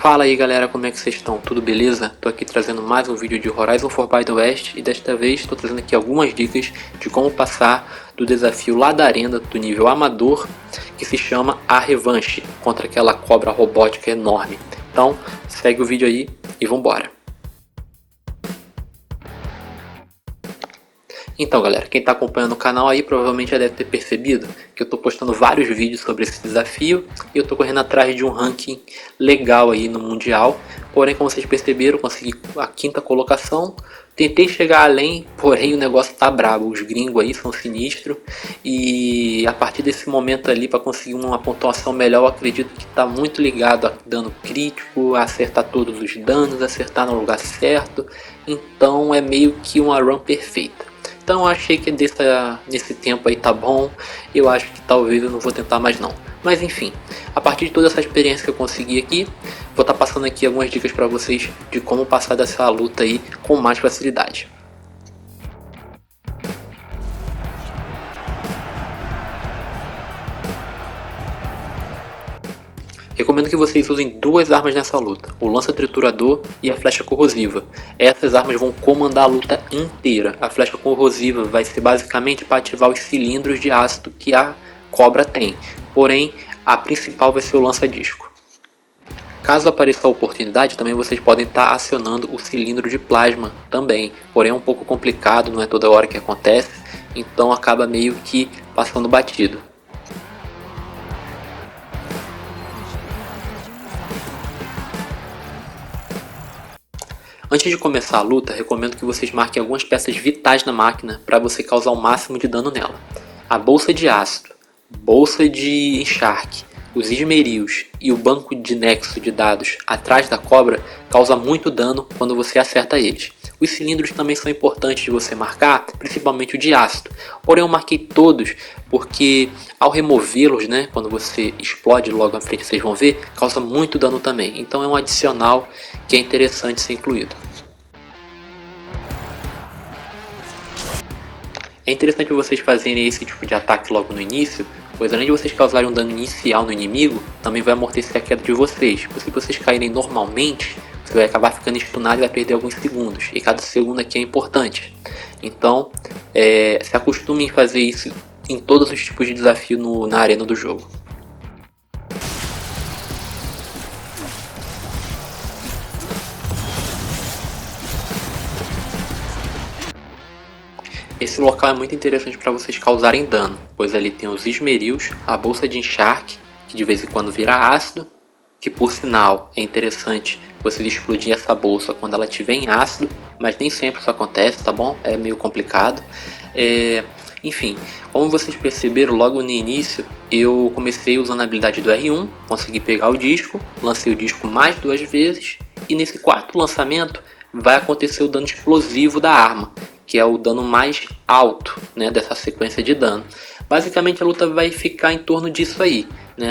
Fala aí galera, como é que vocês estão? Tudo beleza? Tô aqui trazendo mais um vídeo de Horizon Forbidden West e desta vez estou trazendo aqui algumas dicas de como passar do desafio lá da arena do nível amador, que se chama A Revanche, contra aquela cobra robótica enorme. Então segue o vídeo aí e vambora! Então galera, quem está acompanhando o canal aí provavelmente já deve ter percebido que eu estou postando vários vídeos sobre esse desafio e eu estou correndo atrás de um ranking legal aí no mundial. Porém, como vocês perceberam, eu consegui a 5ª colocação. Tentei chegar além, porém o negócio tá brabo, os gringos aí são sinistros e a partir desse momento ali, para conseguir uma pontuação melhor, eu acredito que tá muito ligado a dano crítico, a acertar todos os danos, acertar no lugar certo. Então é meio que uma run perfeita. Então eu achei que nesse tempo aí tá bom, eu acho que talvez eu não vou tentar mais não. Mas enfim, a partir de toda essa experiência que eu consegui aqui, vou estar passando aqui algumas dicas para vocês de como passar dessa luta aí com mais facilidade. Recomendo que vocês usem duas armas nessa luta, o lança triturador e a flecha corrosiva. Essas armas vão comandar a luta inteira. A flecha corrosiva vai ser basicamente para ativar os cilindros de ácido que a cobra tem, porém a principal vai ser o lança-disco. Caso apareça a oportunidade, também vocês podem estar acionando o cilindro de plasma também, porém é um pouco complicado, não é toda hora que acontece, então acaba meio que passando batido. Antes de começar a luta, recomendo que vocês marquem algumas peças vitais na máquina para você causar o máximo de dano nela. A bolsa de ácido, bolsa de encharque, os esmerios e o banco de nexo de dados atrás da cobra causa muito dano quando você acerta eles. Os cilindros também são importantes de você marcar, principalmente o de ácido. Porém eu marquei todos porque ao removê-los, quando você explode logo à frente, vocês vão ver, causa muito dano também. Então é um adicional que é interessante ser incluído. É interessante vocês fazerem esse tipo de ataque logo no início, pois além de vocês causarem um dano inicial no inimigo, também vai amortecer a queda de vocês. Se vocês caírem normalmente, você vai acabar ficando stunado e vai perder alguns segundos, e cada segundo aqui é importante. Então, se acostume em fazer isso em todos os tipos de desafio na arena do jogo. Esse local é muito interessante para vocês causarem dano, pois ali tem os esmerios, a bolsa de encharque, que de vez em quando vira ácido, que por sinal é interessante vocês explodir essa bolsa quando ela estiver em ácido, mas nem sempre isso acontece, tá bom? É meio complicado. Enfim, como vocês perceberam logo no início, eu comecei usando a habilidade do R1, consegui pegar o disco, lancei o disco mais 2 vezes, e nesse 4º lançamento vai acontecer o dano explosivo da arma, que é o dano mais alto dessa sequência de dano. Basicamente a luta vai ficar em torno disso aí,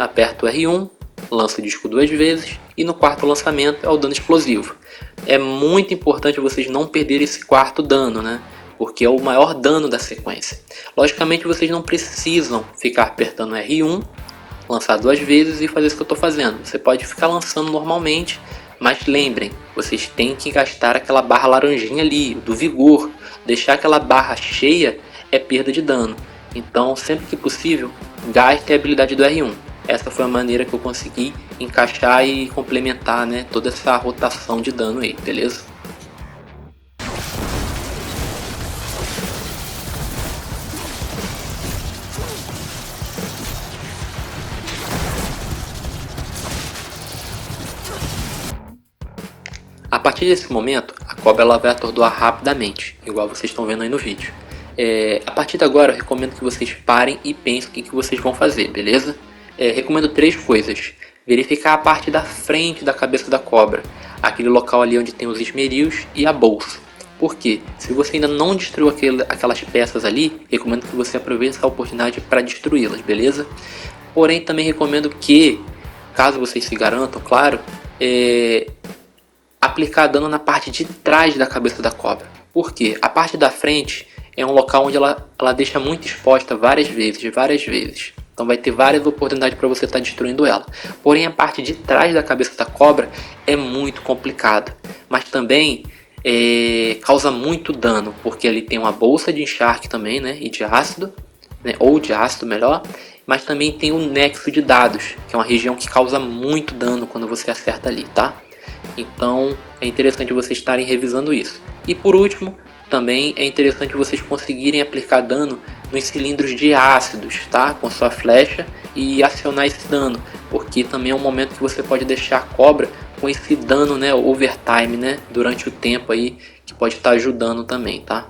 aperta o R1, lança o disco 2 vezes e no 4º lançamento é o dano explosivo. É muito importante vocês não perderem esse 4º dano, porque é o maior dano da sequência. Logicamente vocês não precisam ficar apertando R1, lançar 2 vezes e fazer isso que eu estou fazendo. Você pode ficar lançando normalmente, mas lembrem, vocês têm que gastar aquela barra laranjinha ali, do vigor. Deixar aquela barra cheia é perda de dano. Então, sempre que possível, gaste a habilidade do R1. Essa foi a maneira que eu consegui encaixar e complementar toda essa rotação de dano aí, beleza? A partir desse momento, a cobra ela vai atordoar rapidamente, igual vocês estão vendo aí no vídeo. A partir de agora, eu recomendo que vocês parem e pensem o que vocês vão fazer, beleza? Recomendo 3 coisas. Verificar a parte da frente da cabeça da cobra, aquele local ali onde tem os esmerios e a bolsa. Por quê? Se você ainda não destruiu aquelas peças ali, recomendo que você aproveite essa oportunidade para destruí-las, beleza? Porém, também recomendo que, caso vocês se garantam, claro, aplicar dano na parte de trás da cabeça da cobra. Por quê? A parte da frente é um local onde ela deixa muito exposta várias vezes. Então vai ter várias oportunidades para você estar destruindo ela. Porém, a parte de trás da cabeça da cobra é muito complicado, mas também causa muito dano, porque ele tem uma bolsa de encharque também, né, e de ácido, né, ou de ácido melhor, mas também tem o nexo de dados, que é uma região que causa muito dano quando você acerta ali, tá? Então é interessante vocês estarem revisando isso. E por último, também é interessante vocês conseguirem aplicar dano nos cilindros de ácidos, tá? Com sua flecha e acionar esse dano, porque também é um momento que você pode deixar a cobra com esse dano, né, overtime, né, durante o tempo aí, que pode estar ajudando também, tá?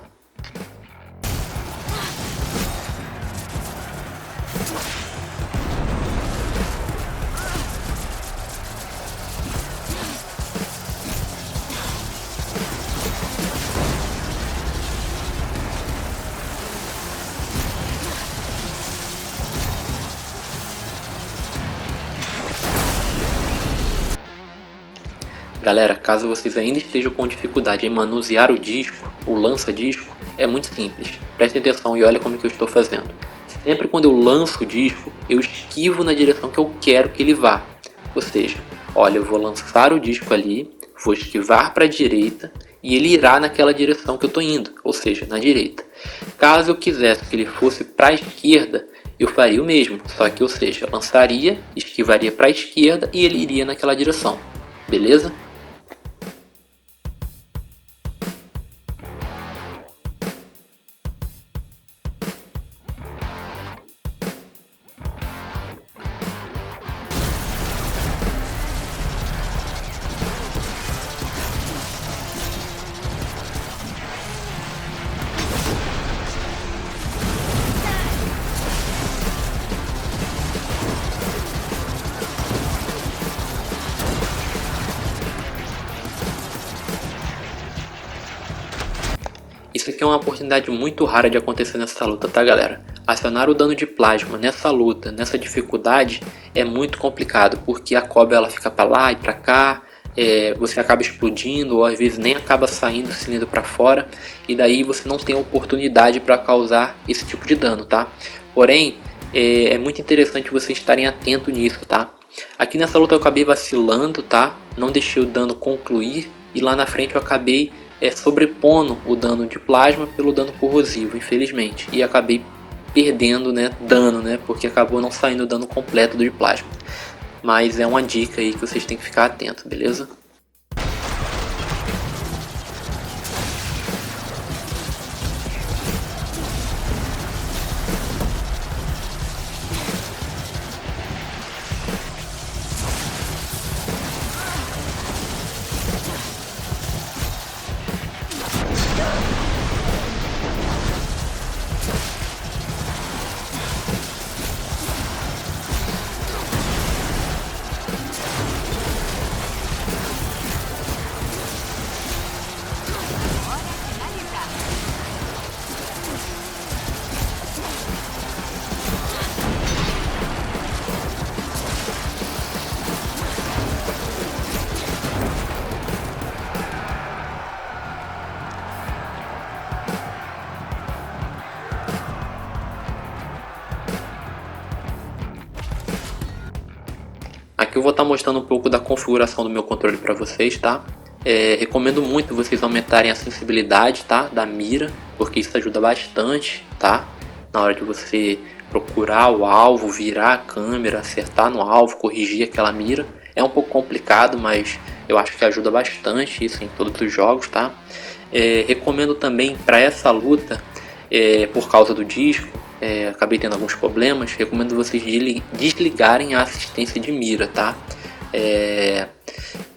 Galera, caso vocês ainda estejam com dificuldade em manusear o disco, o lança-disco, é muito simples. Prestem atenção e olha como que eu estou fazendo. Sempre quando eu lanço o disco, eu esquivo na direção que eu quero que ele vá. Ou seja, olha, eu vou lançar o disco ali, vou esquivar para a direita e ele irá naquela direção que eu estou indo, ou seja, na direita. Caso eu quisesse que ele fosse para a esquerda, eu faria o mesmo, só que, ou seja, lançaria, esquivaria para a esquerda e ele iria naquela direção. Beleza? Isso aqui é uma oportunidade muito rara de acontecer nessa luta, tá galera? Acionar o dano de plasma nessa luta, nessa dificuldade, é muito complicado, porque a cobra ela fica pra lá e pra cá, você acaba explodindo, ou às vezes nem acaba saindo o cilindro pra fora, e daí você não tem oportunidade para causar esse tipo de dano, tá? Porém, é muito interessante vocês estarem atentos nisso, tá? Aqui nessa luta eu acabei vacilando, tá? Não deixei o dano concluir, e lá na frente eu acabei sobrepondo o dano de plasma pelo dano corrosivo, infelizmente, e acabei perdendo, né, dano, né, porque acabou não saindo o dano completo do de plasma. Mas é uma dica aí que vocês têm que ficar atentos, beleza? Aqui eu vou estar mostrando um pouco da configuração do meu controle para vocês, tá? Recomendo muito vocês aumentarem a sensibilidade, tá, da mira, porque isso ajuda bastante, tá? Na hora de você procurar o alvo, virar a câmera, acertar no alvo, corrigir aquela mira. É um pouco complicado, mas eu acho que ajuda bastante isso em todos os jogos, tá? Recomendo também para essa luta, por causa do disco, acabei tendo alguns problemas, recomendo vocês desligarem a assistência de mira, tá?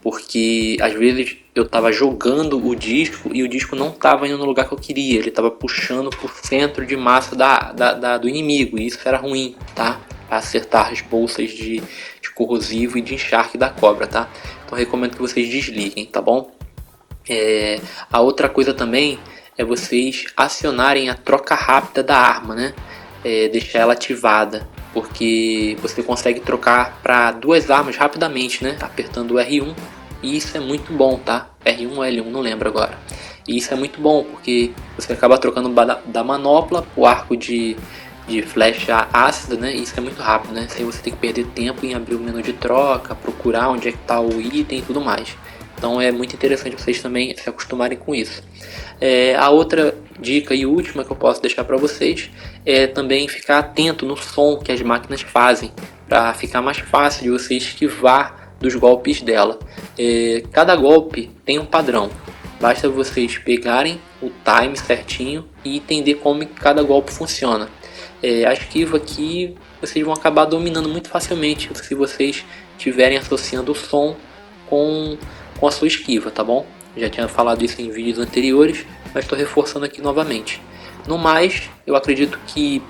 Porque às vezes eu estava jogando o disco e o disco não estava indo no lugar que eu queria, ele estava puxando por centro de massa do inimigo, e isso era ruim, tá? Para acertar as bolsas de corrosivo e de encharque da cobra, tá? Então recomendo que vocês desliguem, tá bom? A outra coisa também é vocês acionarem a troca rápida da arma, né? Deixar ela ativada, porque você consegue trocar para duas armas rapidamente, né? Apertando o R1, e isso é muito bom, tá? R1 ou L1, não lembro agora. E isso é muito bom, porque você acaba trocando da manopla, o arco de de flecha ácida, né? Isso é muito rápido, né? Sem você ter que perder tempo em abrir o menu de troca, procurar onde é que está o item e tudo mais. Então é muito interessante vocês também se acostumarem com isso. A outra dica e última que eu posso deixar para vocês é também ficar atento no som que as máquinas fazem, para ficar mais fácil de você esquivar dos golpes dela. Cada golpe tem um padrão, basta vocês pegarem o time certinho e entender como cada golpe funciona. A esquiva aqui vocês vão acabar dominando muito facilmente se vocês estiverem associando o som com a sua esquiva, tá bom? Já tinha falado isso em vídeos anteriores, mas estou reforçando aqui novamente. No mais, eu acredito que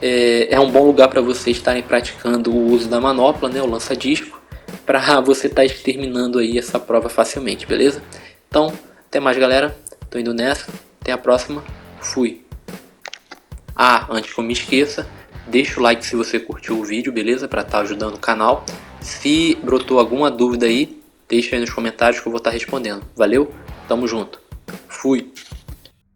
é um bom lugar para vocês estarem praticando o uso da manopla, né, o lança-disco, para você estar exterminando aí essa prova facilmente, beleza? Então, até mais, galera. Tô indo nessa. Até a próxima. Fui. Antes que eu me esqueça, deixa o like se você curtiu o vídeo, beleza? Para estar ajudando o canal. Se brotou alguma dúvida aí, deixa aí nos comentários que eu vou estar respondendo. Valeu? Tamo junto. Fui.